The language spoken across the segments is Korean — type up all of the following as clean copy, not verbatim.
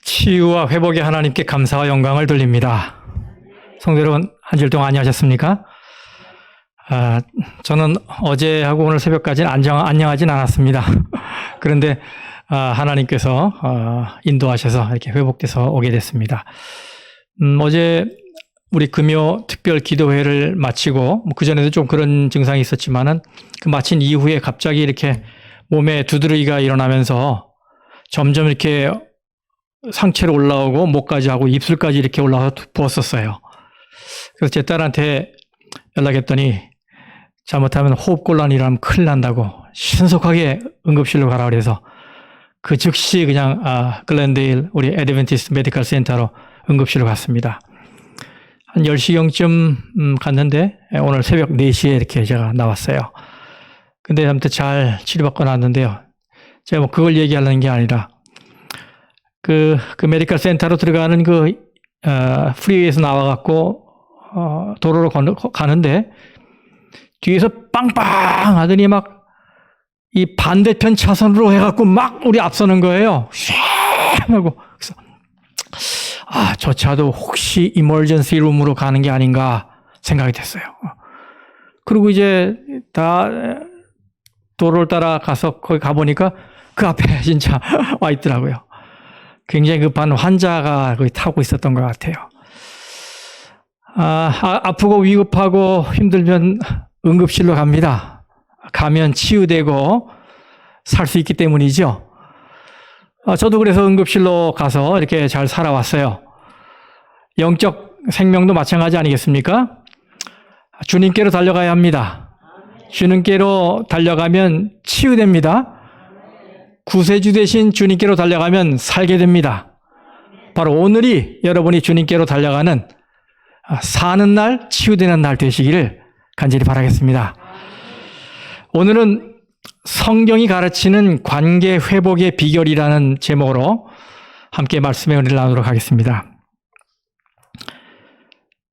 치유와 회복의 하나님께 감사와 영광을 돌립니다. 성도 여러분, 한 주일 동안 안녕하셨습니까? 저는 어제하고 오늘 새벽까지는 안녕하진 않았습니다. 그런데 하나님께서 인도하셔서 이렇게 회복돼서 오게 됐습니다. 어제 우리 금요 특별 기도회를 마치고 그전에도 좀 그런 증상이 있었지만은 그 마친 이후에 갑자기 이렇게 몸에 두드러기가 일어나면서 점점 이렇게 상체로 올라오고 목까지 하고 입술까지 이렇게 올라와서 부었었어요. 그래서 제 딸한테 연락했더니 잘못하면 호흡곤란이라면 큰일 난다고 신속하게 응급실로 가라 그래서 그 즉시 그냥 글렌데일 우리 애드벤티스트 메디컬 센터로 응급실로 갔습니다. 한 10시경쯤 갔는데 오늘 새벽 4시에 이렇게 제가 나왔어요. 근데 아무튼 잘 치료받고 나왔는데요. 제가 뭐 그걸 얘기하려는 게 아니라 그 메디컬 센터로 들어가는 프리웨이에서 나와갖고 도로로 가는데 뒤에서 빵빵 하더니 막 이 반대편 차선으로 해갖고 막 우리 앞서는 거예요. 쉥 하고. 그래서 저 차도 혹시 이머전시 룸으로 가는 게 아닌가 생각이 됐어요. 그리고 이제 다 도로를 따라 가서 거기 가보니까 그 앞에 진짜 와 있더라고요. 굉장히 급한 환자가 거기 타고 있었던 것 같아요. 아프고 위급하고 힘들면 응급실로 갑니다. 가면 치유되고 살 수 있기 때문이죠. 저도 그래서 응급실로 가서 이렇게 잘 살아왔어요. 영적 생명도 마찬가지 아니겠습니까? 주님께로 달려가야 합니다. 주님께로 달려가면 치유됩니다. 구세주 되신 주님께로 달려가면 살게 됩니다. 바로 오늘이 여러분이 주님께로 달려가는 사는 날, 치유되는 날 되시기를 간절히 바라겠습니다. 오늘은 성경이 가르치는 관계 회복의 비결이라는 제목으로 함께 말씀의 은혜를 나누도록 하겠습니다.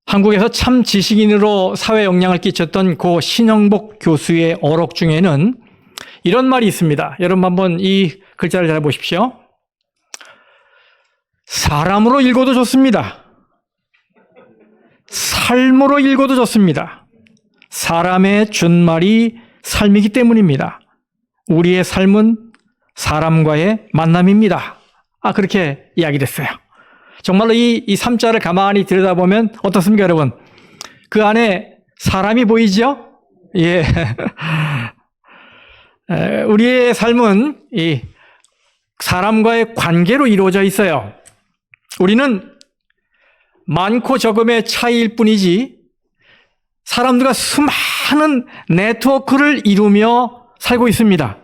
한국에서 참 지식인으로 사회 영향을 끼쳤던 고 신영복 교수의 어록 중에는 이런 말이 있습니다. 여러분 한번 이 글자를 잘 보십시오. 사람으로 읽어도 좋습니다. 삶으로 읽어도 좋습니다. 사람의 준말이 삶이기 때문입니다. 우리의 삶은 사람과의 만남입니다. 그렇게 이야기됐어요. 정말로 이 3자를 가만히 들여다보면 어떻습니까, 여러분? 그 안에 사람이 보이죠? 예. 우리의 삶은 이 사람과의 관계로 이루어져 있어요. 우리는 많고 적음의 차이일 뿐이지 사람들과 수많은 네트워크를 이루며 살고 있습니다.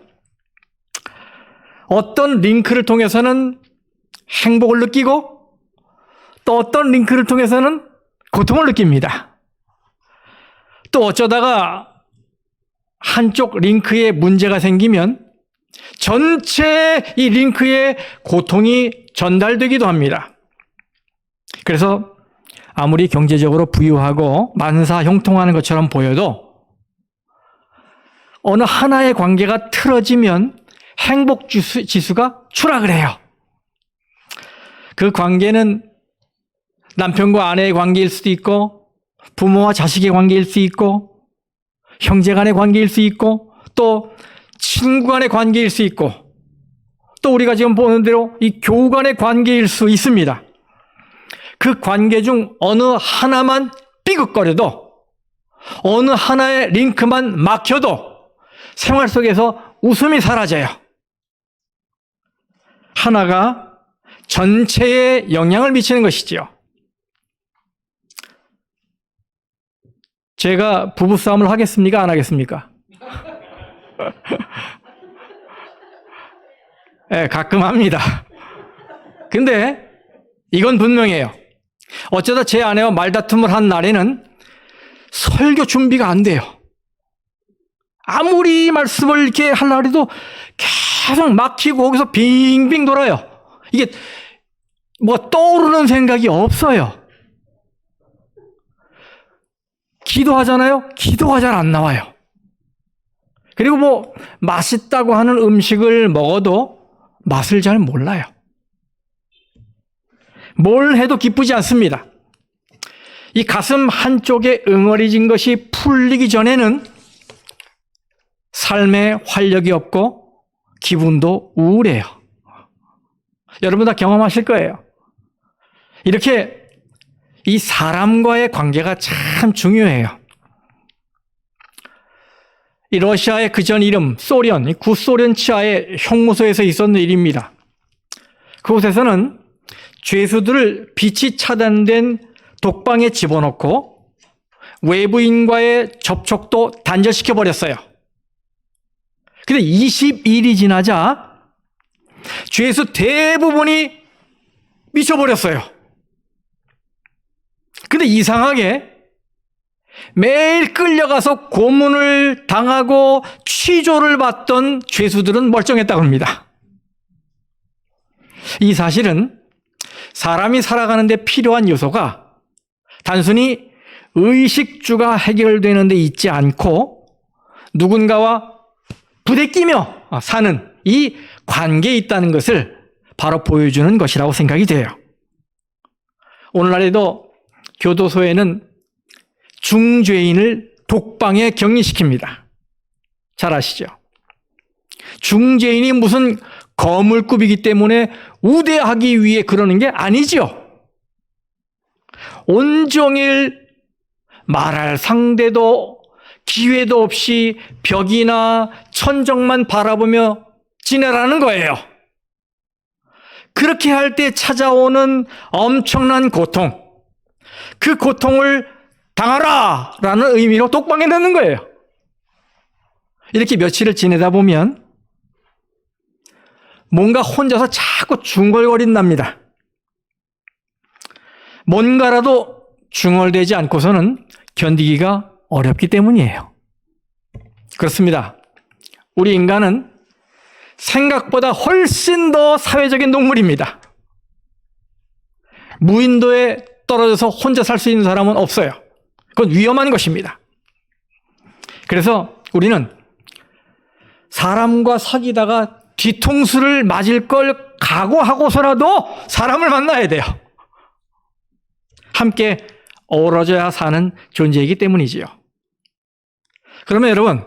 어떤 링크를 통해서는 행복을 느끼고 또 어떤 링크를 통해서는 고통을 느낍니다. 또 어쩌다가 한쪽 링크에 문제가 생기면 전체 이 링크에 고통이 전달되기도 합니다. 그래서 아무리 경제적으로 부유하고 만사 형통하는 것처럼 보여도 어느 하나의 관계가 틀어지면 행복 지수가 추락을 해요. 그 관계는 남편과 아내의 관계일 수도 있고 부모와 자식의 관계일 수 있고 형제 간의 관계일 수 있고 또 친구 간의 관계일 수 있고 또 우리가 지금 보는 대로 이 교우 간의 관계일 수 있습니다. 그 관계 중 어느 하나만 삐걱거려도 어느 하나의 링크만 막혀도 생활 속에서 웃음이 사라져요. 하나가 전체에 영향을 미치는 것이지요. 제가 부부싸움을 하겠습니까? 안 하겠습니까? 네, 가끔 합니다. 근데 이건 분명해요. 어쩌다 제 아내와 말다툼을 한 날에는 설교 준비가 안 돼요. 아무리 말씀을 이렇게 하려고 해도 계속 막히고 거기서 빙빙 돌아요. 이게 뭐 떠오르는 생각이 없어요. 기도하잖아요? 기도가 잘 안 나와요. 그리고 뭐 맛있다고 하는 음식을 먹어도 맛을 잘 몰라요. 뭘 해도 기쁘지 않습니다. 이 가슴 한쪽에 응어리진 것이 풀리기 전에는 삶에 활력이 없고 기분도 우울해요. 여러분 다 경험하실 거예요. 이렇게 이 사람과의 관계가 참 중요해요. 이 러시아의 그전 이름 소련, 이 구소련 치하의 형무소에서 있었는 일입니다. 그곳에서는 죄수들을 빛이 차단된 독방에 집어넣고 외부인과의 접촉도 단절시켜 버렸어요. 근데 20일이 지나자 죄수 대부분이 미쳐버렸어요. 근데 이상하게 매일 끌려가서 고문을 당하고 취조를 받던 죄수들은 멀쩡했다고 합니다. 이 사실은 사람이 살아가는 데 필요한 요소가 단순히 의식주가 해결되는 데 있지 않고 누군가와 부대끼며 사는 이 관계에 있다는 것을 바로 보여주는 것이라고 생각이 돼요. 오늘날에도 교도소에는 중죄인을 독방에 격리시킵니다. 잘 아시죠? 중죄인이 무슨 거물급이기 때문에 우대하기 위해 그러는 게 아니죠. 온종일 말할 상대도 기회도 없이 벽이나 천정만 바라보며 지내라는 거예요. 그렇게 할 때 찾아오는 엄청난 고통, 그 고통을 당하라! 라는 의미로 독방에 넣는 거예요. 이렇게 며칠을 지내다 보면 뭔가 혼자서 자꾸 중얼거린답니다. 뭔가라도 중얼대지 않고서는 견디기가 어렵기 때문이에요. 그렇습니다. 우리 인간은 생각보다 훨씬 더 사회적인 동물입니다. 무인도에 떨어져서 혼자 살 수 있는 사람은 없어요. 그건 위험한 것입니다. 그래서 우리는 사람과 사귀다가 뒤통수를 맞을 걸 각오하고서라도 사람을 만나야 돼요. 함께 어우러져야 사는 존재이기 때문이지요. 그러면 여러분,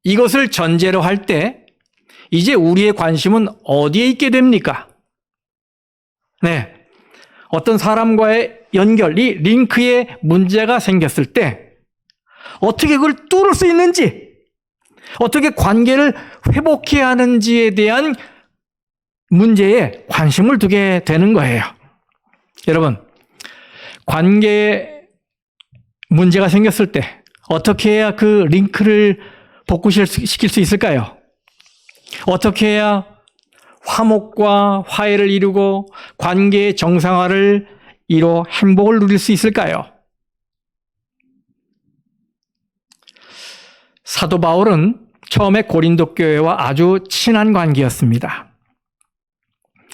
이것을 전제로 할 때 이제 우리의 관심은 어디에 있게 됩니까? 네. 어떤 사람과의 연결, 이 링크에 문제가 생겼을 때 어떻게 그걸 뚫을 수 있는지, 어떻게 관계를 회복해야 하는지에 대한 문제에 관심을 두게 되는 거예요. 여러분, 관계에 문제가 생겼을 때 어떻게 해야 그 링크를 복구시킬 수 있을까요? 어떻게 해야 화목과 화해를 이루고 관계의 정상화를 이뤄 행복을 누릴 수 있을까요? 사도 바울은 처음에 고린도 교회와 아주 친한 관계였습니다.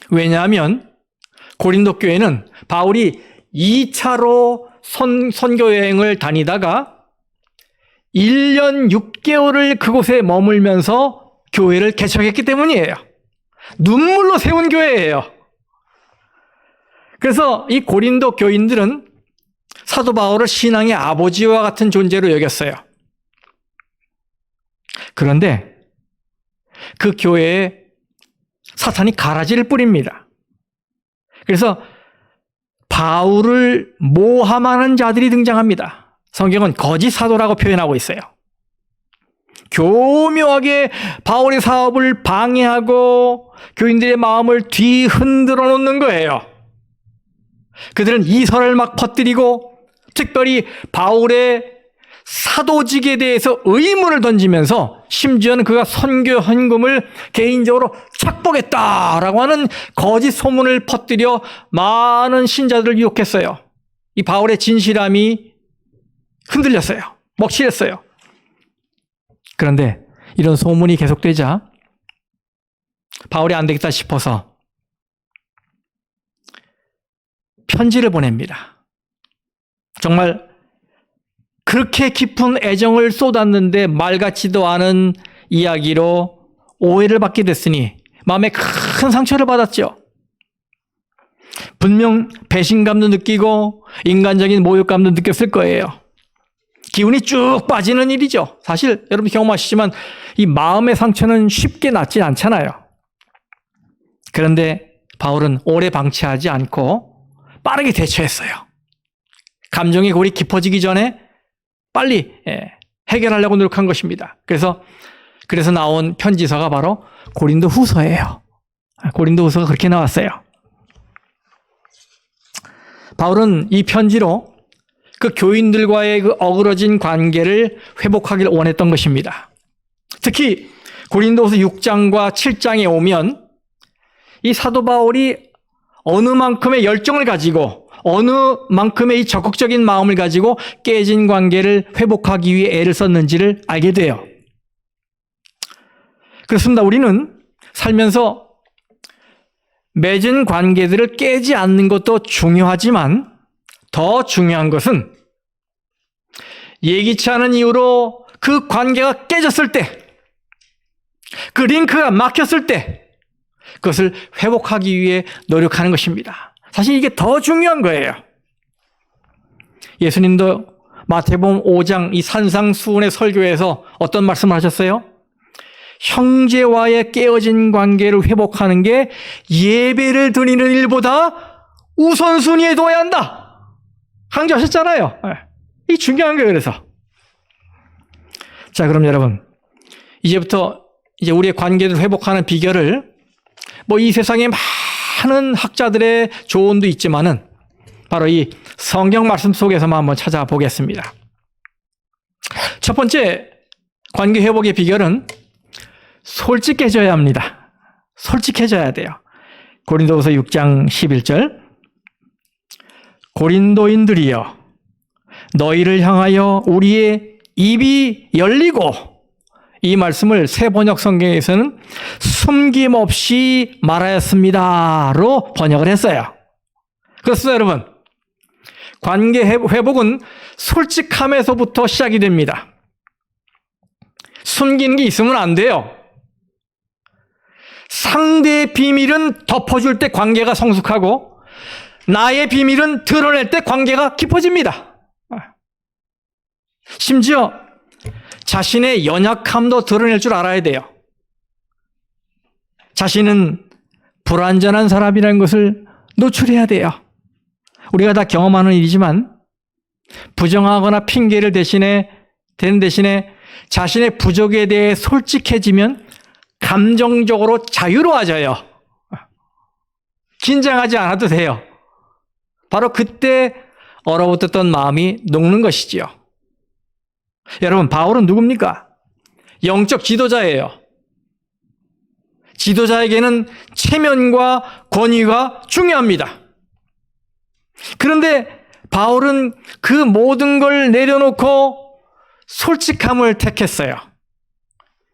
왜냐하면 고린도 교회는 바울이 2차로 선교 여행을 다니다가 1년 6개월을 그곳에 머물면서 교회를 개척했기 때문이에요. 눈물로 세운 교회예요. 그래서 이 고린도 교인들은 사도 바울을 신앙의 아버지와 같은 존재로 여겼어요. 그런데 그 교회에 사탄이 가라지를 뿌립니다. 그래서 바울을 모함하는 자들이 등장합니다. 성경은 거짓 사도라고 표현하고 있어요. 교묘하게 바울의 사업을 방해하고 교인들의 마음을 뒤흔들어 놓는 거예요. 그들은 이설을 막 퍼뜨리고 특별히 바울의 사도직에 대해서 의문을 던지면서 심지어는 그가 선교 헌금을 개인적으로 착복했다라고 하는 거짓 소문을 퍼뜨려 많은 신자들을 유혹했어요. 이 바울의 진실함이 흔들렸어요. 먹칠했어요. 그런데 이런 소문이 계속되자 바울이 안 되겠다 싶어서 편지를 보냅니다. 정말 그렇게 깊은 애정을 쏟았는데 말 같지도 않은 이야기로 오해를 받게 됐으니 마음에 큰 상처를 받았죠. 분명 배신감도 느끼고 인간적인 모욕감도 느꼈을 거예요. 기운이 쭉 빠지는 일이죠. 사실 여러분 경험하시지만 이 마음의 상처는 쉽게 낫지 않잖아요. 그런데 바울은 오래 방치하지 않고 빠르게 대처했어요. 감정의 골이 깊어지기 전에 빨리 해결하려고 노력한 것입니다. 그래서 나온 편지서가 바로 고린도 후서예요. 고린도 후서가 그렇게 나왔어요. 바울은 이 편지로 그 교인들과의 그 어그러진 관계를 회복하기를 원했던 것입니다. 특히 고린도후서 6장과 7장에 오면 이 사도 바울이 어느 만큼의 열정을 가지고 어느 만큼의 이 적극적인 마음을 가지고 깨진 관계를 회복하기 위해 애를 썼는지를 알게 돼요. 그렇습니다. 우리는 살면서 맺은 관계들을 깨지 않는 것도 중요하지만 더 중요한 것은 예기치 않은 이유로 그 관계가 깨졌을 때, 그 링크가 막혔을 때 그것을 회복하기 위해 노력하는 것입니다. 사실 이게 더 중요한 거예요. 예수님도 마태복음 5장 이 산상수훈의 설교에서 어떤 말씀을 하셨어요? 형제와의 깨어진 관계를 회복하는 게 예배를 드리는 일보다 우선순위에 둬야 한다. 강조하셨잖아요. 이 중요한 거예요. 그래서 자, 그럼 여러분 이제부터 우리의 관계를 회복하는 비결을 이 세상에 많은 학자들의 조언도 있지만은 바로 이 성경 말씀 속에서만 한번 찾아보겠습니다. 첫 번째 관계 회복의 비결은 솔직해져야 합니다. 솔직해져야 돼요. 고린도후서 6장 11절 고린도인들이여 너희를 향하여 우리의 입이 열리고, 이 말씀을 새 번역 성경에서는 숨김없이 말하였습니다로 번역을 했어요. 그렇습니다, 여러분. 관계 회복은 솔직함에서부터 시작이 됩니다. 숨기는 게 있으면 안 돼요. 상대의 비밀은 덮어줄 때 관계가 성숙하고 나의 비밀은 드러낼 때 관계가 깊어집니다. 심지어 자신의 연약함도 드러낼 줄 알아야 돼요. 자신은 불완전한 사람이라는 것을 노출해야 돼요. 우리가 다 경험하는 일이지만 부정하거나 핑계를 대는 대신에 자신의 부족에 대해 솔직해지면 감정적으로 자유로워져요. 긴장하지 않아도 돼요. 바로 그때 얼어붙었던 마음이 녹는 것이지요. 여러분, 바울은 누굽니까? 영적 지도자예요. 지도자에게는 체면과 권위가 중요합니다. 그런데 바울은 그 모든 걸 내려놓고 솔직함을 택했어요.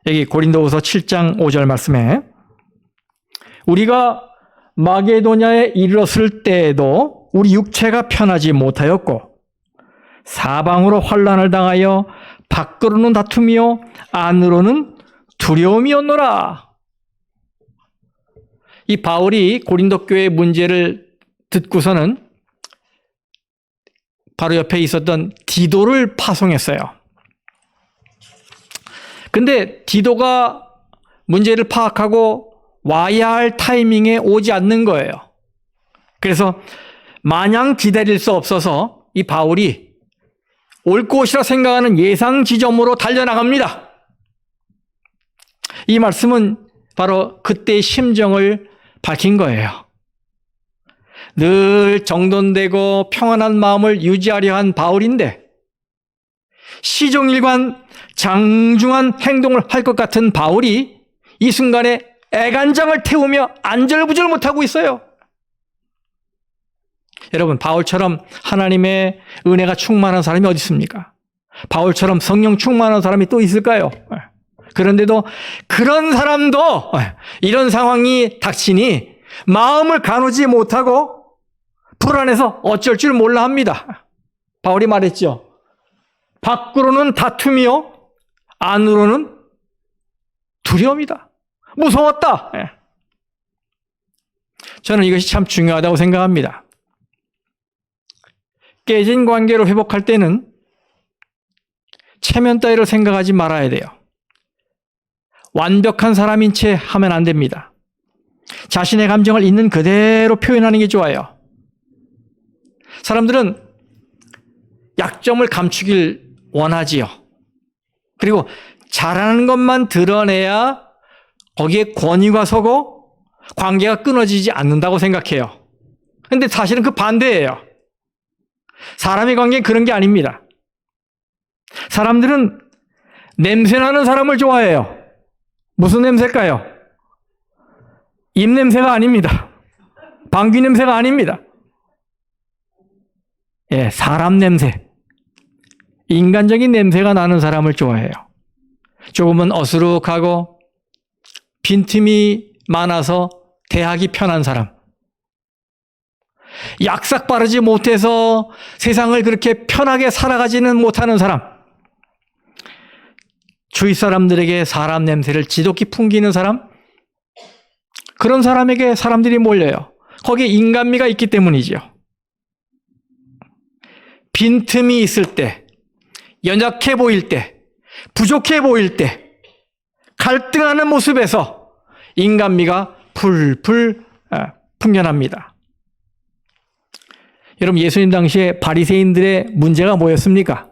여기 고린도후서 7장 5절 말씀에 우리가 마게도냐에 이르렀을 때에도 우리 육체가 편하지 못하였고 사방으로 환난을 당하여 밖으로는 다툼이요 안으로는 두려움이었노라. 이 바울이 고린도 교회의 문제를 듣고서는 바로 옆에 있었던 디도를 파송했어요. 근데 디도가 문제를 파악하고 와야 할 타이밍에 오지 않는 거예요. 그래서 마냥 기다릴 수 없어서 이 바울이 올 것이라 생각하는 예상 지점으로 달려나갑니다. 이 말씀은 바로 그때의 심정을 밝힌 거예요. 늘 정돈되고 평안한 마음을 유지하려 한 바울인데 시종일관 장중한 행동을 할 것 같은 바울이 이 순간에 애간장을 태우며 안절부절 못하고 있어요. 여러분, 바울처럼 하나님의 은혜가 충만한 사람이 어디 있습니까? 바울처럼 성령 충만한 사람이 또 있을까요? 그런데도 그런 사람도 이런 상황이 닥치니 마음을 가누지 못하고 불안해서 어쩔 줄 몰라 합니다. 바울이 말했죠. 밖으로는 다툼이요, 안으로는 두려움이다. 무서웠다. 저는 이것이 참 중요하다고 생각합니다. 깨진 관계를 회복할 때는 체면 따위를 생각하지 말아야 돼요. 완벽한 사람인 채 하면 안 됩니다. 자신의 감정을 있는 그대로 표현하는 게 좋아요. 사람들은 약점을 감추길 원하지요. 그리고 잘하는 것만 드러내야 거기에 권위가 서고 관계가 끊어지지 않는다고 생각해요. 근데 사실은 그 반대예요. 사람의 관계는 그런 게 아닙니다. 사람들은 냄새나는 사람을 좋아해요. 무슨 냄새일까요? 입냄새가 아닙니다. 방귀 냄새가 아닙니다. 예, 사람 냄새. 인간적인 냄새가 나는 사람을 좋아해요. 조금은 어수룩하고 빈틈이 많아서 대하기 편한 사람. 약삭 바르지 못해서 세상을 그렇게 편하게 살아가지는 못하는 사람. 주위 사람들에게 사람 냄새를 지독히 풍기는 사람. 그런 사람에게 사람들이 몰려요. 거기에 인간미가 있기 때문이죠. 빈틈이 있을 때, 연약해 보일 때, 부족해 보일 때, 갈등하는 모습에서 인간미가 풀풀 풍겨납니다. 여러분, 예수님 당시에 바리새인들의 문제가 뭐였습니까?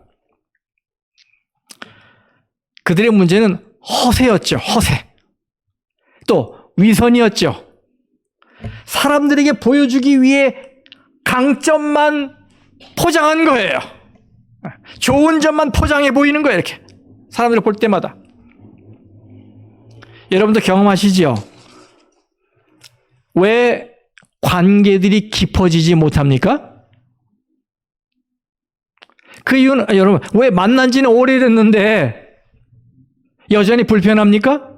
그들의 문제는 허세였죠. 허세. 또 위선이었죠. 사람들에게 보여주기 위해 강점만 포장한 거예요. 좋은 점만 포장해 보이는 거예요. 이렇게 사람들을 볼 때마다. 여러분도 경험하시죠? 왜 관계들이 깊어지지 못합니까? 그 이유는, 여러분, 왜 만난 지는 오래됐는데 여전히 불편합니까?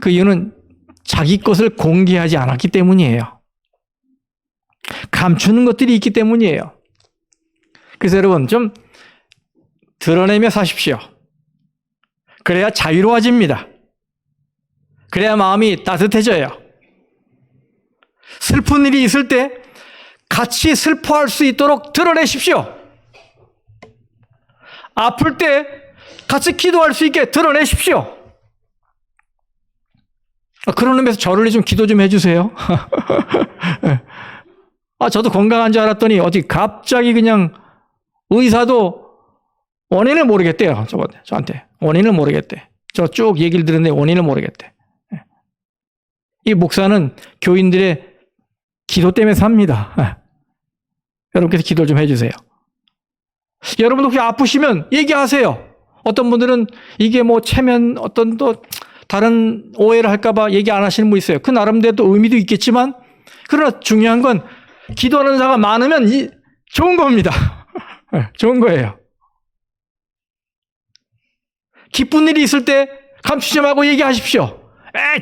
그 이유는 자기 것을 공개하지 않았기 때문이에요. 감추는 것들이 있기 때문이에요. 그래서 여러분, 좀 드러내며 사십시오. 그래야 자유로워집니다. 그래야 마음이 따뜻해져요. 슬픈 일이 있을 때 같이 슬퍼할 수 있도록 드러내십시오. 아플 때 같이 기도할 수 있게 드러내십시오. 그런 의미에서 저를 좀 기도 좀 해주세요. 저도 건강한 줄 알았더니 어디 갑자기 그냥 의사도 원인을 모르겠대요. 저한테. 원인을 모르겠대. 저 쭉 얘기를 들었는데 원인을 모르겠대. 이 목사는 교인들의 기도 때문에 삽니다. 여러분께서 기도 좀 해주세요. 여러분 혹시 아프시면 얘기하세요. 어떤 분들은 이게 뭐 체면 어떤 또 다른 오해를 할까봐 얘기 안 하시는 분 있어요. 그 나름대로 또 의미도 있겠지만, 그러나 중요한 건 기도하는 자가 많으면 좋은 겁니다. 좋은 거예요. 기쁜 일이 있을 때 감추지 말고 얘기하십시오.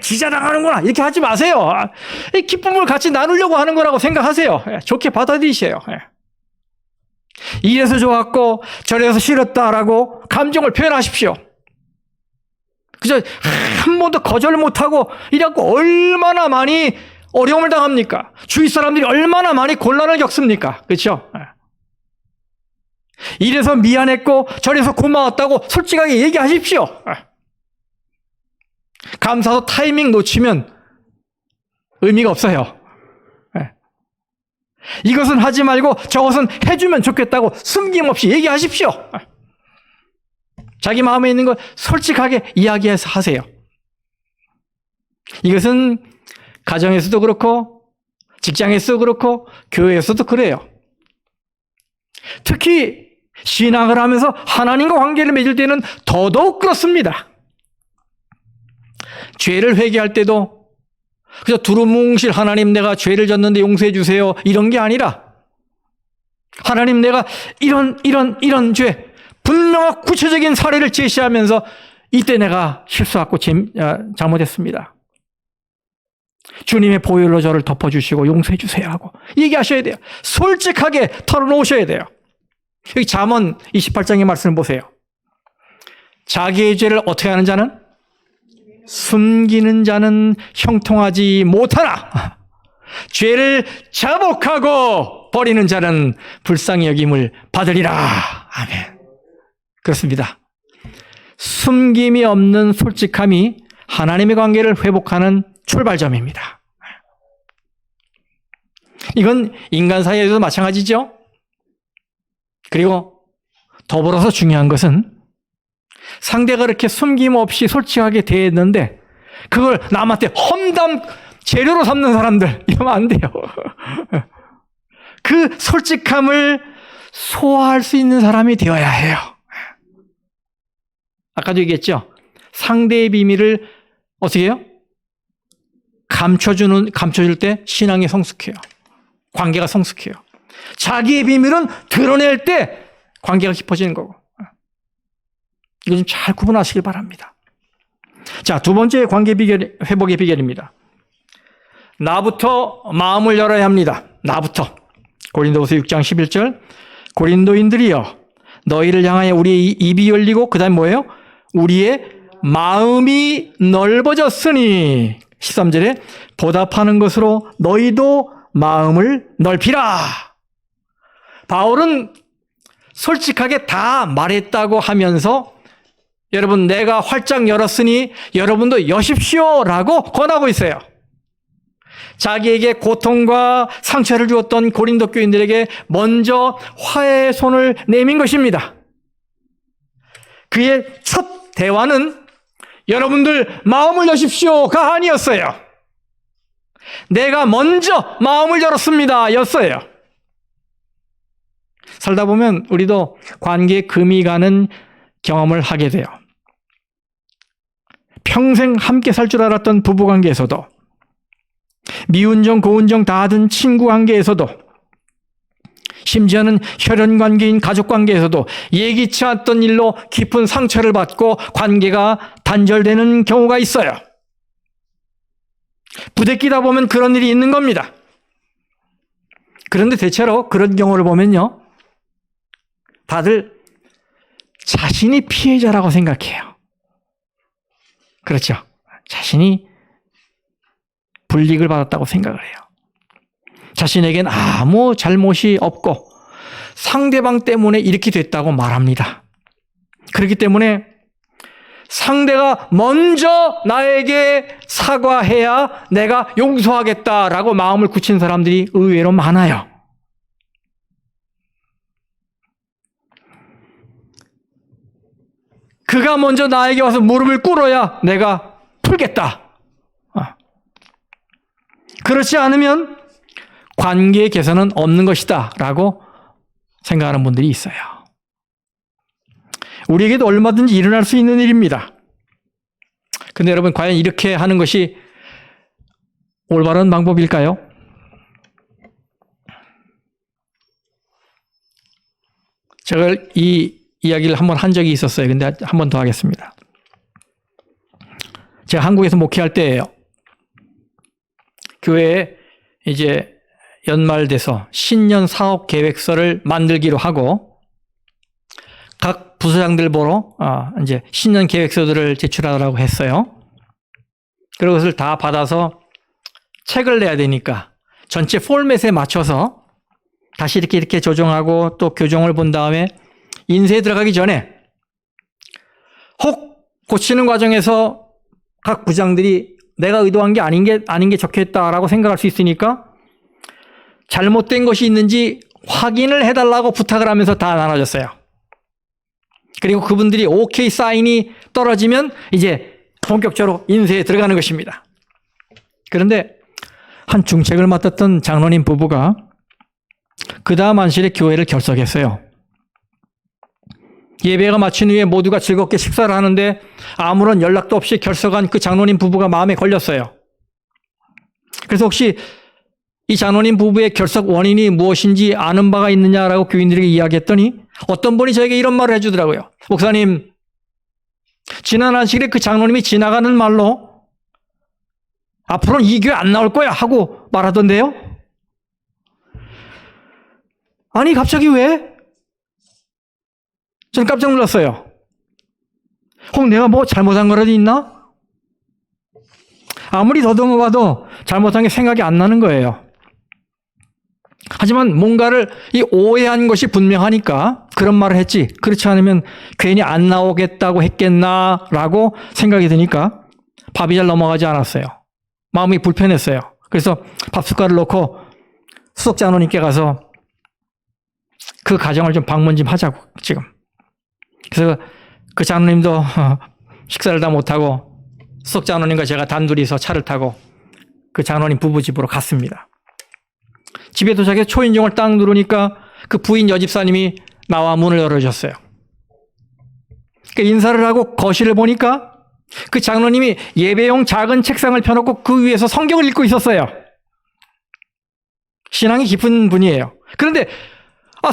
지자랑하는구나 이렇게 하지 마세요. 이 기쁨을 같이 나누려고 하는 거라고 생각하세요. 좋게 받아들이세요. 이래서 좋았고 저래서 싫었다라고 감정을 표현하십시오. 그저 한 번도 거절 못하고 이래갖고 얼마나 많이 어려움을 당합니까? 주위 사람들이 얼마나 많이 곤란을 겪습니까? 그렇죠? 이래서 미안했고 저래서 고마웠다고 솔직하게 얘기하십시오. 감사도 타이밍 놓치면 의미가 없어요. 이것은 하지 말고 저것은 해주면 좋겠다고 숨김없이 얘기하십시오. 자기 마음에 있는 걸 솔직하게 이야기해서 하세요. 이것은 가정에서도 그렇고 직장에서도 그렇고 교회에서도 그래요. 특히 신앙을 하면서 하나님과 관계를 맺을 때는 더더욱 그렇습니다. 죄를 회개할 때도 그래서 두루뭉실 하나님 내가 죄를 졌는데 용서해 주세요 이런 게 아니라 하나님 내가 이런 죄 분명한 구체적인 사례를 제시하면서 이때 내가 실수하고 잘못했습니다. 주님의 보혈로 저를 덮어주시고 용서해 주세요 하고 얘기하셔야 돼요. 솔직하게 털어놓으셔야 돼요. 여기 잠언 28장의 말씀을 보세요. 자기의 죄를 어떻게 하는 자는? 숨기는 자는 형통하지 못하나 죄를 자복하고 버리는 자는 불쌍히 여김을 받으리라. 아멘. 그렇습니다. 숨김이 없는 솔직함이 하나님의 관계를 회복하는 출발점입니다. 이건 인간 사이에도 마찬가지죠. 그리고 더불어서 중요한 것은 상대가 그렇게 숨김 없이 솔직하게 대했는데 그걸 남한테 험담 재료로 삼는 사람들, 이러면 안 돼요. 그 솔직함을 소화할 수 있는 사람이 되어야 해요. 아까도 얘기했죠. 상대의 비밀을 어떻게 해요? 감춰줄 때 신앙이 성숙해요. 관계가 성숙해요. 자기의 비밀은 드러낼 때 관계가 깊어지는 거고. 이거 좀 잘 구분하시길 바랍니다. 자, 두 번째 관계 비결, 회복의 비결입니다. 나부터 마음을 열어야 합니다. 나부터. 고린도후서 6장 11절. 고린도인들이여, 너희를 향하여 우리의 입이 열리고 그 다음 뭐예요? 우리의 마음이 넓어졌으니 13절에 보답하는 것으로 너희도 마음을 넓히라. 바울은 솔직하게 다 말했다고 하면서 여러분 내가 활짝 열었으니 여러분도 여십시오라고 권하고 있어요. 자기에게 고통과 상처를 주었던 고린도 교인들에게 먼저 화해의 손을 내민 것입니다. 그의 첫 대화는 여러분들 마음을 여십시오가 아니었어요. 내가 먼저 마음을 열었습니다 였어요. 살다 보면 우리도 관계에 금이 가는 경험을 하게 돼요. 평생 함께 살 줄 알았던 부부관계에서도, 미운 정 고운 정 다 하던 친구관계에서도, 심지어는 혈연관계인 가족관계에서도 예기치 않았던 일로 깊은 상처를 받고 관계가 단절되는 경우가 있어요. 부대끼다 보면 그런 일이 있는 겁니다. 그런데 대체로 그런 경우를 보면요, 다들 자신이 피해자라고 생각해요. 그렇죠. 자신이 불이익을 받았다고 생각을 해요. 자신에겐 아무 잘못이 없고 상대방 때문에 이렇게 됐다고 말합니다. 그렇기 때문에 상대가 먼저 나에게 사과해야 내가 용서하겠다라고 마음을 굳힌 사람들이 의외로 많아요. 그가 먼저 나에게 와서 무릎을 꿇어야 내가 풀겠다. 그렇지 않으면 관계의 개선은 없는 것이다 라고 생각하는 분들이 있어요. 우리에게도 얼마든지 일어날 수 있는 일입니다. 근데 여러분, 과연 이렇게 하는 것이 올바른 방법일까요? 제가 이 이야기를 한번 한 적이 있었어요. 근데 한 번 더 하겠습니다. 제가 한국에서 목회할 때예요. 교회에 이제 연말돼서 신년 사업 계획서를 만들기로 하고 각 부서장들 보러 이제 신년 계획서들을 제출하라고 했어요. 그리고 그것을 다 받아서 책을 내야 되니까 전체 포맷에 맞춰서 다시 이렇게 조정하고 또 교정을 본 다음에 인쇄에 들어가기 전에 혹 고치는 과정에서 각 부장들이 내가 의도한 게 아닌 게 적혀있다라고 생각할 수 있으니까 잘못된 것이 있는지 확인을 해달라고 부탁을 하면서 다 나눠줬어요. 그리고 그분들이 오케이 사인이 떨어지면 이제 본격적으로 인쇄에 들어가는 것입니다. 그런데 한 중책을 맡았던 장로님 부부가 그 다음 안실에 교회를 결석했어요. 예배가 마친 후에 모두가 즐겁게 식사를 하는데 아무런 연락도 없이 결석한 그 장로님 부부가 마음에 걸렸어요. 그래서 혹시 이 장로님 부부의 결석 원인이 무엇인지 아는 바가 있느냐라고 교인들에게 이야기했더니 어떤 분이 저에게 이런 말을 해주더라고요. 목사님, 지난 안식일에 그 장로님이 지나가는 말로 앞으로는 이 교회 안 나올 거야 하고 말하던데요. 아니 갑자기 왜? 저는 깜짝 놀랐어요. 혹 내가 뭐 잘못한 거라도 있나? 아무리 더듬어 봐도 잘못한 게 생각이 안 나는 거예요. 하지만 뭔가를 오해한 것이 분명하니까 그런 말을 했지, 그렇지 않으면 괜히 안 나오겠다고 했겠나라고 생각이 드니까 밥이 잘 넘어가지 않았어요. 마음이 불편했어요. 그래서 밥숟가락을 놓고 수석 장로님께 가서 그 가정을 좀 방문 좀 하자고 지금. 그래서 그 장로님도 식사를 다 못하고 수석 장로님과 제가 단둘이서 차를 타고 그 장로님 부부 집으로 갔습니다. 집에 도착해서 초인종을 딱 누르니까 그 부인 여집사님이 나와 문을 열어줬어요. 그 인사를 하고 거실을 보니까 그 장로님이 예배용 작은 책상을 펴놓고 그 위에서 성경을 읽고 있었어요. 신앙이 깊은 분이에요. 그런데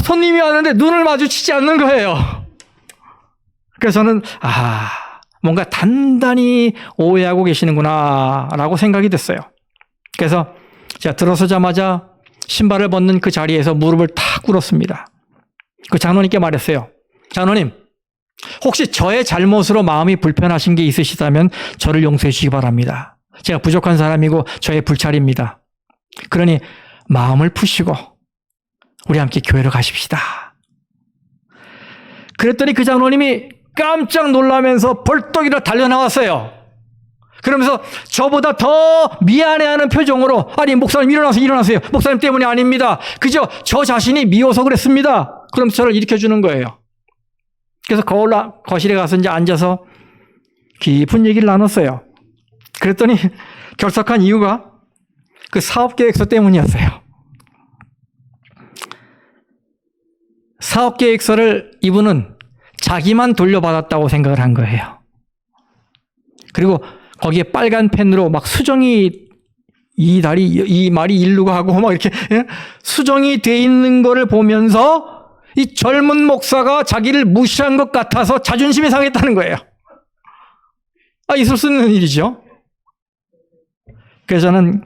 손님이 왔는데 눈을 마주치지 않는 거예요. 그래서 저는 뭔가 단단히 오해하고 계시는구나 라고 생각이 됐어요. 그래서 제가 들어서자마자 신발을 벗는 그 자리에서 무릎을 탁 꿇었습니다. 그 장로님께 말했어요. 장로님, 혹시 저의 잘못으로 마음이 불편하신 게 있으시다면 저를 용서해 주시기 바랍니다. 제가 부족한 사람이고 저의 불찰입니다. 그러니 마음을 푸시고 우리 함께 교회로 가십시다. 그랬더니 그 장로님이 깜짝 놀라면서 벌떡 일어 달려나왔어요. 그러면서 저보다 더 미안해하는 표정으로, 아니 목사님 일어나세요. 목사님 때문이 아닙니다. 그저 저 자신이 미워서 그랬습니다. 그럼 저를 일으켜주는 거예요. 그래서 거실에 가서 이제 앉아서 깊은 얘기를 나눴어요. 그랬더니 결석한 이유가 그 사업계획서 때문이었어요. 사업계획서를 이분은 자기만 돌려받았다고 생각을 한 거예요. 그리고 거기에 빨간 펜으로 막 수정이 이 말이 일로 가고 막 이렇게 수정이 돼 있는 거를 보면서 이 젊은 목사가 자기를 무시한 것 같아서 자존심이 상했다는 거예요. 있을 수 있는 일이죠. 그래서 저는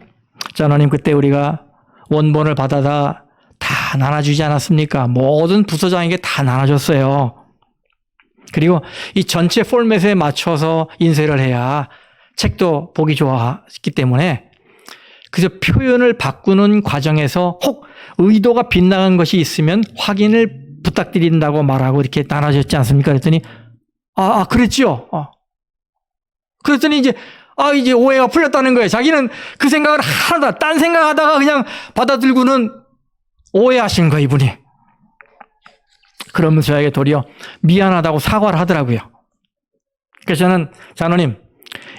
장로님 그때 우리가 원본을 받아다 다 나눠주지 않았습니까? 모든 부서장에게 다 나눠줬어요. 그리고 이 전체 포맷에 맞춰서 인쇄를 해야 책도 보기 좋았기 때문에 그래서 표현을 바꾸는 과정에서 혹 의도가 빗나간 것이 있으면 확인을 부탁드린다고 말하고 이렇게 나눠졌지 않습니까? 그랬더니 그랬죠. 그랬더니 이제 오해가 풀렸다는 거예요. 자기는 그 생각을 하나도 딴 생각하다가 그냥 받아들고는 오해하신 거예요, 이분이. 그러면서 저에게 도리어 미안하다고 사과를 하더라고요. 그래서 저는 장로님,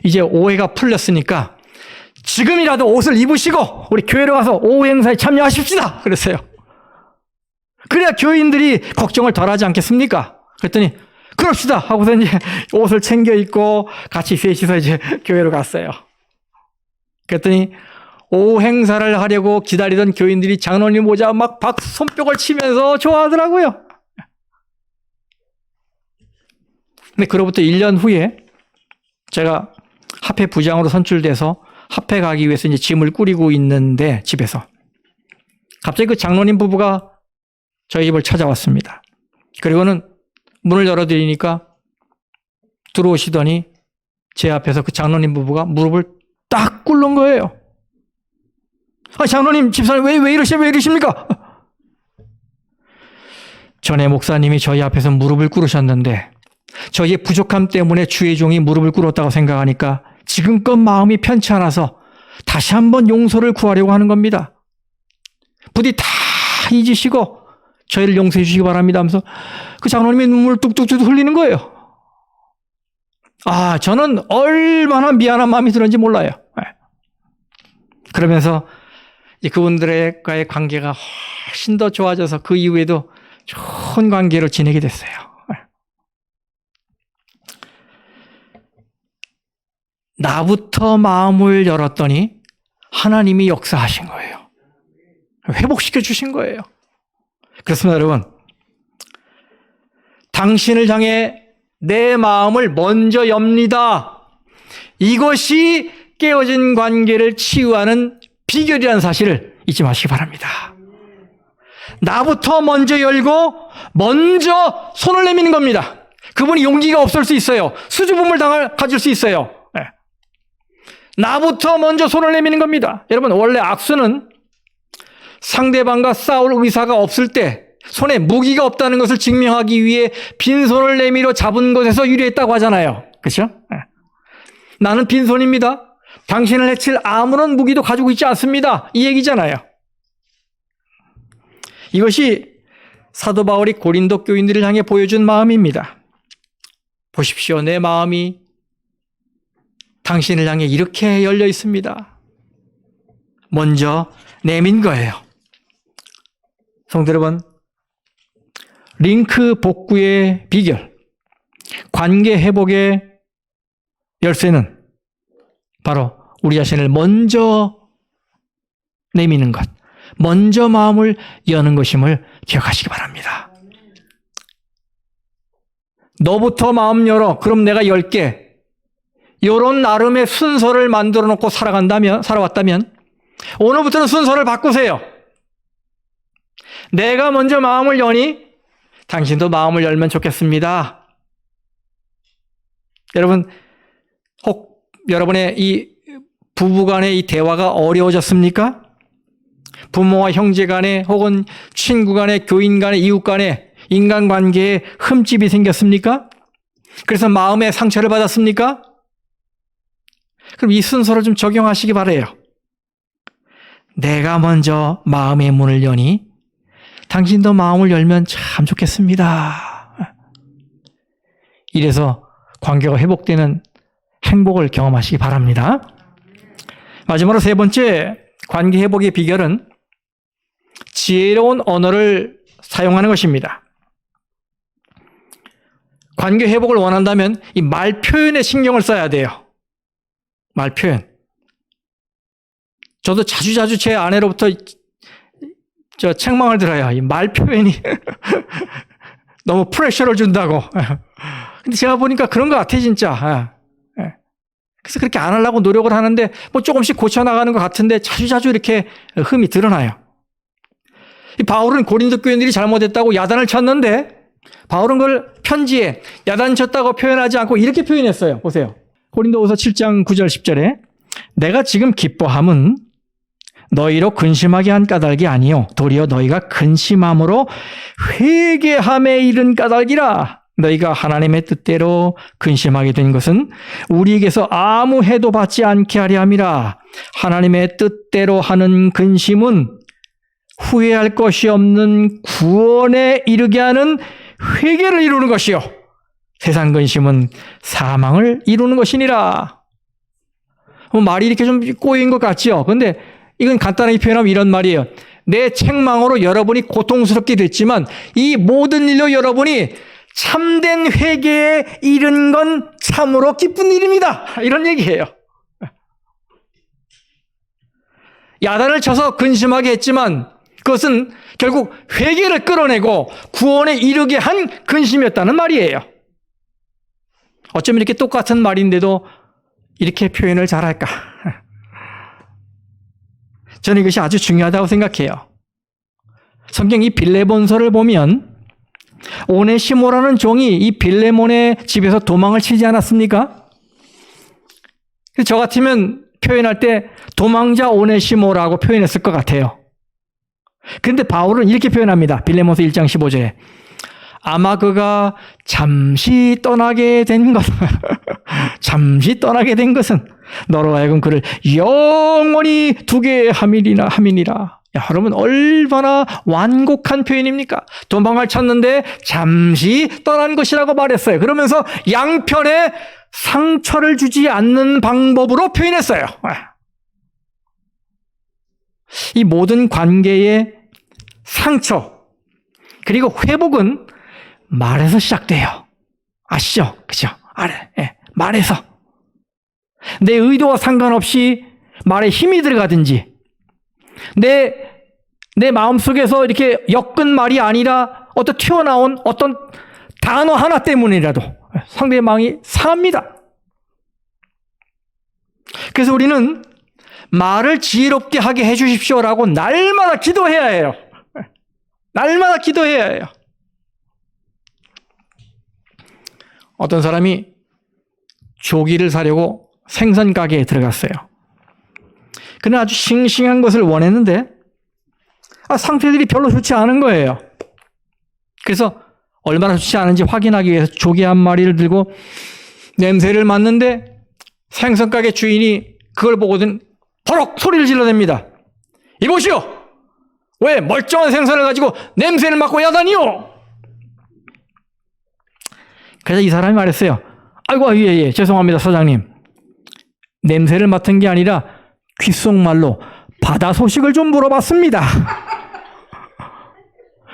이제 오해가 풀렸으니까 지금이라도 옷을 입으시고 우리 교회로 가서 오후 행사에 참여하십시다. 그랬어요. 그래야 교인들이 걱정을 덜 하지 않겠습니까? 그랬더니 그럽시다 하고서 이제 옷을 챙겨 입고 같이 셋이서 이제 교회로 갔어요. 그랬더니 오후 행사를 하려고 기다리던 교인들이 장로님 오자 막 손뼉을 치면서 좋아하더라고요. 근데 그로부터 1년 후에 제가 합회 부장으로 선출돼서 합회 가기 위해서 이제 짐을 꾸리고 있는데 집에서 갑자기 그 장로님 부부가 저희 집을 찾아왔습니다. 그리고는 문을 열어드리니까 들어오시더니 제 앞에서 그 장로님 부부가 무릎을 딱 꿇는 거예요. 장로님, 집사님 왜 이러십니까? 전에 목사님이 저희 앞에서 무릎을 꿇으셨는데 저희의 부족함 때문에 주의 종이 무릎을 꿇었다고 생각하니까 지금껏 마음이 편치 않아서 다시 한번 용서를 구하려고 하는 겁니다. 부디 다 잊으시고 저희를 용서해 주시기 바랍니다 하면서 그 장로님이 눈물을 뚝뚝뚝 흘리는 거예요. 저는 얼마나 미안한 마음이 들었는지 몰라요. 그러면서 이제 그분들과의 관계가 훨씬 더 좋아져서 그 이후에도 좋은 관계로 지내게 됐어요. 나부터 마음을 열었더니 하나님이 역사하신 거예요. 회복시켜 주신 거예요. 그렇습니다, 여러분. 당신을 향해 내 마음을 먼저 엽니다. 이것이 깨어진 관계를 치유하는 비결이라는 사실을 잊지 마시기 바랍니다. 나부터 먼저 열고 먼저 손을 내미는 겁니다. 그분이 용기가 없을 수 있어요. 수줍음을 가질 수 있어요. 네. 나부터 먼저 손을 내미는 겁니다. 여러분, 원래 악수는 상대방과 싸울 의사가 없을 때 손에 무기가 없다는 것을 증명하기 위해 빈손을 내밀어 잡은 것에서 유래했다고 하잖아요. 그렇죠? 네. 나는 빈손입니다. 당신을 해칠 아무런 무기도 가지고 있지 않습니다. 이 얘기잖아요. 이것이 사도 바울이 고린도 교인들을 향해 보여준 마음입니다. 보십시오. 내 마음이 당신을 향해 이렇게 열려 있습니다. 먼저 내민 거예요. 성도 여러분, 링크 복구의 비결, 관계 회복의 열쇠는 바로 우리 자신을 먼저 내미는 것, 먼저 마음을 여는 것임을 기억하시기 바랍니다. 너부터 마음 열어. 그럼 내가 열게. 이런 나름의 순서를 만들어 놓고 살아왔다면 오늘부터는 순서를 바꾸세요. 내가 먼저 마음을 여니 당신도 마음을 열면 좋겠습니다. 여러분, 혹 여러분의 이 부부간의 이 대화가 어려워졌습니까? 부모와 형제 간에 혹은 친구 간에 교인 간에 이웃 간에 인간관계에 흠집이 생겼습니까? 그래서 마음의 상처를 받았습니까? 그럼 이 순서를 좀 적용하시기 바라요. 내가 먼저 마음의 문을 여니 당신도 마음을 열면 참 좋겠습니다. 이래서 관계가 회복되는 행복을 경험하시기 바랍니다. 마지막으로 세 번째, 관계 회복의 비결은 지혜로운 언어를 사용하는 것입니다. 관계 회복을 원한다면 이 말 표현에 신경을 써야 돼요. 말 표현. 저도 자주 제 아내로부터 책망을 들어요. 이 말 표현이 너무 프레셔를 준다고. 근데 제가 보니까 그런 것 같아, 진짜. 그래서 그렇게 안 하려고 노력을 하는데 뭐 조금씩 고쳐나가는 것 같은데 자주 이렇게 흠이 드러나요. 이 바울은 고린도 교인들이 잘못했다고 야단을 쳤는데 바울은 그걸 편지에 야단 쳤다고 표현하지 않고 이렇게 표현했어요. 보세요. 고린도후서 7장 9절 10절에 내가 지금 기뻐함은 너희로 근심하게 한 까닭이 아니요 도리어 너희가 근심함으로 회개함에 이른 까닭이라. 너희가 하나님의 뜻대로 근심하게 된 것은 우리에게서 아무 해도 받지 않게 하려 함이라. 하나님의 뜻대로 하는 근심은 후회할 것이 없는 구원에 이르게 하는 회개를 이루는 것이요 세상 근심은 사망을 이루는 것이니라. 말이 이렇게 좀 꼬인 것 같죠? 그런데 이건 간단하게 표현하면 이런 말이에요. 내 책망으로 여러분이 고통스럽게 됐지만 이 모든 일로 여러분이 참된 회개에 이른 건 참으로 기쁜 일입니다. 이런 얘기예요. 야단을 쳐서 근심하게 했지만 그것은 결국 회개를 끌어내고 구원에 이르게 한 근심이었다는 말이에요. 어쩜 이렇게 똑같은 말인데도 이렇게 표현을 잘할까? 저는 이것이 아주 중요하다고 생각해요. 성경 이 빌레몬서를 보면 오네시모라는 종이 이 빌레몬의 집에서 도망을 치지 않았습니까? 저 같으면 표현할 때 도망자 오네시모라고 표현했을 것 같아요. 그런데 바울은 이렇게 표현합니다. 빌레몬서 1장 15절에 아마 그가 잠시 떠나게 된 것은 너로 하여금 그를 영원히 두게 함이니라. 여러분 얼마나 완곡한 표현입니까? 도망을 쳤는데 잠시 떠난 것이라고 말했어요. 그러면서 양편에 상처를 주지 않는 방법으로 표현했어요. 이 모든 관계의 상처 그리고 회복은 말에서 시작돼요. 아시죠? 그죠? 말에서 내 의도와 상관없이 말에 힘이 들어가든지 내 마음속에서 이렇게 엮은 말이 아니라 어떤 튀어나온 어떤 단어 하나 때문이라도 상대방이 상합니다. 그래서 우리는 말을 지혜롭게 하게 해 주십시오라고 날마다 기도해야 해요. 날마다 기도해야 해요. 어떤 사람이 조기를 사려고 생선 가게에 들어갔어요. 그는 아주 싱싱한 것을 원했는데 상태들이 별로 좋지 않은 거예요. 그래서 얼마나 좋지 않은지 확인하기 위해서 조기 한 마리를 들고 냄새를 맡는데 생선 가게 주인이 그걸 보고는 버럭 소리를 질러댑니다. 이보시오! 왜 멀쩡한 생선을 가지고 냄새를 맡고 야다니요? 그래서 이 사람이 말했어요. 아이고, 예, 죄송합니다, 사장님. 냄새를 맡은 게 아니라 귓속말로 바다 소식을 좀 물어봤습니다.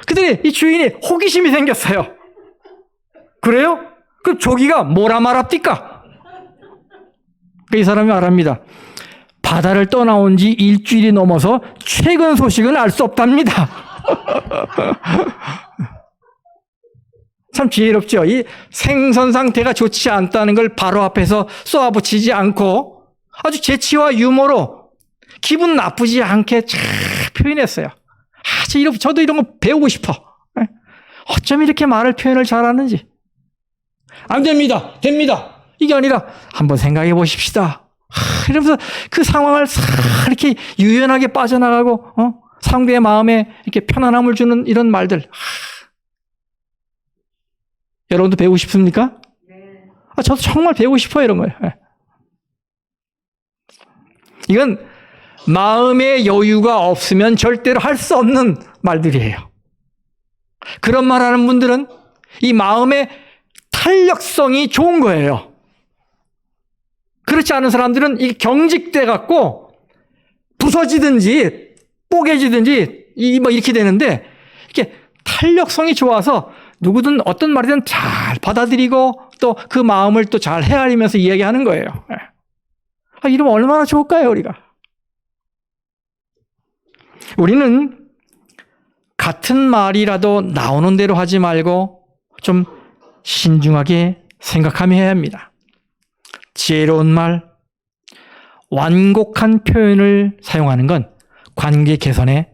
그랬더니 이 주인이 호기심이 생겼어요. 그래요? 그럼 조기가 뭐라 말합니까? 이 사람이 말합니다. 바다를 떠나온 지 일주일이 넘어서 최근 소식은 알 수 없답니다. 참 지혜롭죠. 이 생선 상태가 좋지 않다는 걸 바로 앞에서 쏘아붙이지 않고 아주 재치와 유머로 기분 나쁘지 않게 잘 표현했어요. 저도 이런 거 배우고 싶어. 어쩜 이렇게 말을 표현을 잘하는지. 안 됩니다. 됩니다. 이게 아니라 한번 생각해 보십시다. 이러면서 그 상황을 이렇게 유연하게 빠져나가고 상대의 마음에 이렇게 편안함을 주는 이런 말들. 여러분도 배우고 싶습니까? 네. 저도 정말 배우고 싶어요, 이런 거예요. 이건 마음의 여유가 없으면 절대로 할 수 없는 말들이에요. 그런 말 하는 분들은 이 마음의 탄력성이 좋은 거예요. 그렇지 않은 사람들은 이게 경직돼 갖고 부서지든지 뽀개지든지 이렇게 되는데 이렇게 탄력성이 좋아서 누구든 어떤 말이든 잘 받아들이고 또 그 마음을 또 잘 헤아리면서 이야기하는 거예요. 이러면 얼마나 좋을까요, 우리가? 우리는 같은 말이라도 나오는 대로 하지 말고 좀 신중하게 생각하며 해야 합니다. 지혜로운 말, 완곡한 표현을 사용하는 건 관계 개선에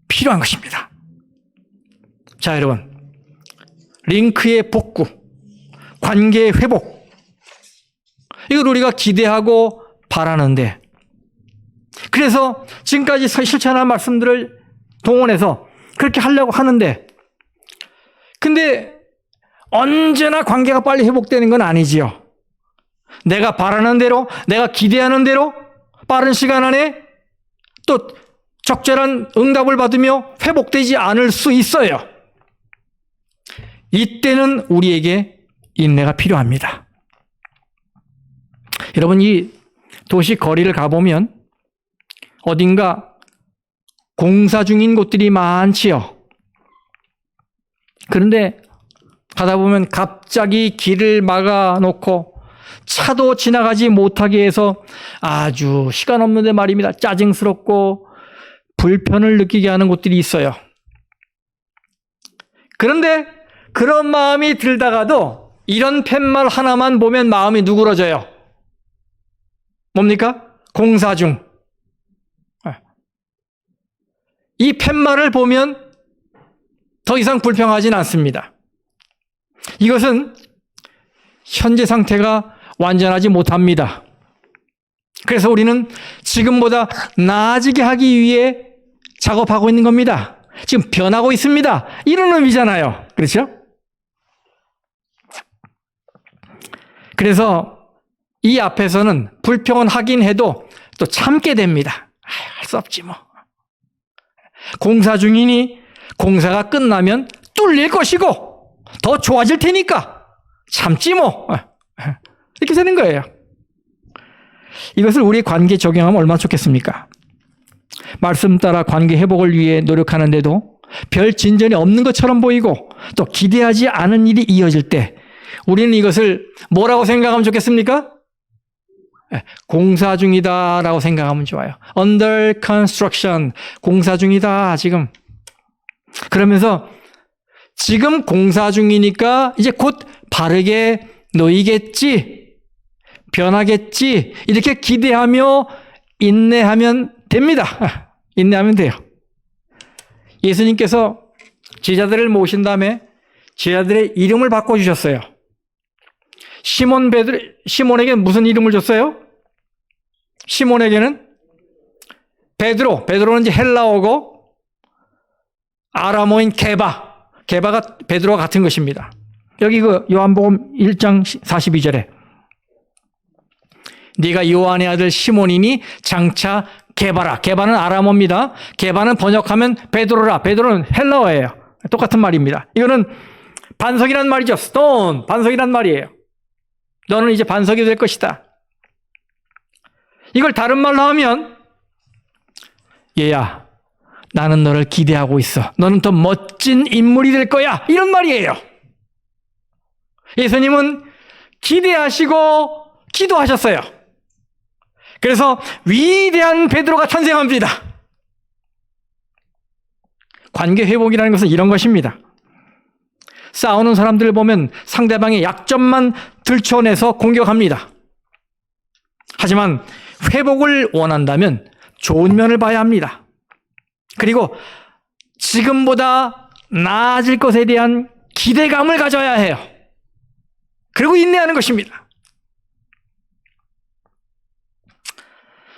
필요한 것입니다. 자, 여러분. 링크의 복구, 관계의 회복. 이걸 우리가 기대하고 바라는데, 그래서 지금까지 실천한 말씀들을 동원해서 그렇게 하려고 하는데, 근데 언제나 관계가 빨리 회복되는 건 아니지요. 내가 바라는 대로, 내가 기대하는 대로 빠른 시간 안에 또 적절한 응답을 받으며 회복되지 않을 수 있어요. 이때는 우리에게 인내가 필요합니다. 여러분, 이 도시 거리를 가보면 어딘가 공사 중인 곳들이 많지요. 그런데 가다 보면 갑자기 길을 막아놓고 차도 지나가지 못하게 해서 아주 시간 없는데 말입니다. 짜증스럽고 불편을 느끼게 하는 곳들이 있어요. 그런데 그런 마음이 들다가도 이런 팻말 하나만 보면 마음이 누그러져요. 뭡니까? 공사 중. 이 팻말을 보면 더 이상 불평하지는 않습니다. 이것은 현재 상태가 완전하지 못합니다. 그래서 우리는 지금보다 나아지게 하기 위해 작업하고 있는 겁니다. 지금 변하고 있습니다. 이런 의미잖아요. 그렇죠? 그래서 이 앞에서는 불평은 하긴 해도 또 참게 됩니다. 할 수 없지 뭐. 공사 중이니 공사가 끝나면 뚫릴 것이고 더 좋아질 테니까 참지 뭐. 이렇게 되는 거예요. 이것을 우리 관계에 적용하면 얼마나 좋겠습니까? 말씀 따라 관계 회복을 위해 노력하는데도 별 진전이 없는 것처럼 보이고 또 기대하지 않은 일이 이어질 때 우리는 이것을 뭐라고 생각하면 좋겠습니까? 공사 중이다라고 생각하면 좋아요. Under construction, 공사 중이다 지금. 그러면서 지금 공사 중이니까 이제 곧 바르게 놓이겠지. 변하겠지. 이렇게 기대하며 인내하면 됩니다. 인내하면 돼요. 예수님께서 제자들을 모신 다음에 제자들의 이름을 바꿔주셨어요. 시몬에게 무슨 이름을 줬어요? 시몬에게는 베드로는 이제 헬라어고 아람어인 게바가 베드로와 같은 것입니다. 여기 그 요한복음 1장 42절에 네가 요한의 아들 시몬이니 장차 게바는 아람어입니다. 게바는 번역하면 베드로라. 베드로는 헬라어예요. 똑같은 말입니다. 이거는 반석이란 말이죠. 스톤, 반석이란 말이에요. 너는 이제 반석이 될 것이다. 이걸 다른 말로 하면 얘야, 나는 너를 기대하고 있어. 너는 더 멋진 인물이 될 거야. 이런 말이에요. 예수님은 기대하시고 기도하셨어요. 그래서 위대한 베드로가 탄생합니다. 관계 회복이라는 것은 이런 것입니다. 싸우는 사람들을 보면 상대방의 약점만 들춰내서 공격합니다. 하지만 회복을 원한다면 좋은 면을 봐야 합니다. 그리고 지금보다 나아질 것에 대한 기대감을 가져야 해요. 그리고 인내하는 것입니다.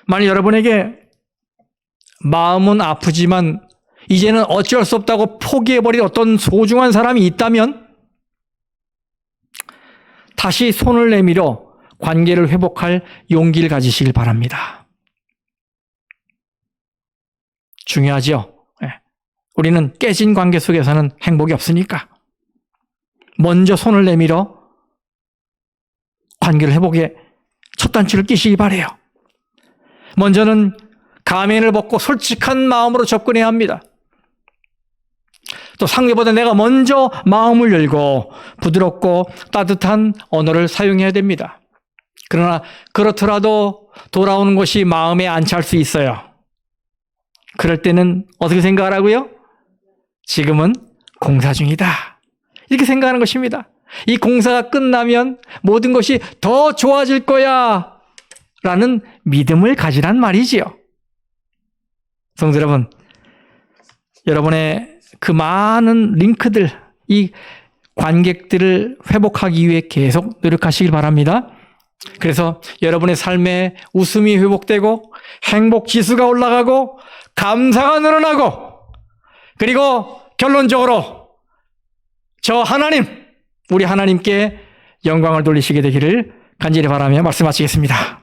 만약 여러분에게 마음은 아프지만 이제는 어쩔 수 없다고 포기해버린 어떤 소중한 사람이 있다면 다시 손을 내밀어 관계를 회복할 용기를 가지시길 바랍니다. 중요하죠. 우리는 깨진 관계 속에서는 행복이 없으니까 먼저 손을 내밀어 관계를 회복에 첫 단추를 끼시기 바라요. 먼저는 가면을 벗고 솔직한 마음으로 접근해야 합니다. 또 상대보다 내가 먼저 마음을 열고 부드럽고 따뜻한 언어를 사용해야 됩니다. 그러나 그렇더라도 돌아오는 것이 마음에 안 찰 수 있어요. 그럴 때는 어떻게 생각하라고요? 지금은 공사 중이다. 이렇게 생각하는 것입니다. 이 공사가 끝나면 모든 것이 더 좋아질 거야 라는 믿음을 가지란 말이지요. 성도 여러분, 여러분의 그 많은 링크들, 이 관객들을 회복하기 위해 계속 노력하시길 바랍니다. 그래서 여러분의 삶에 웃음이 회복되고 행복 지수가 올라가고 감사가 늘어나고 그리고 결론적으로 우리 하나님께 영광을 돌리시게 되기를 간절히 바라며 말씀 마치겠습니다.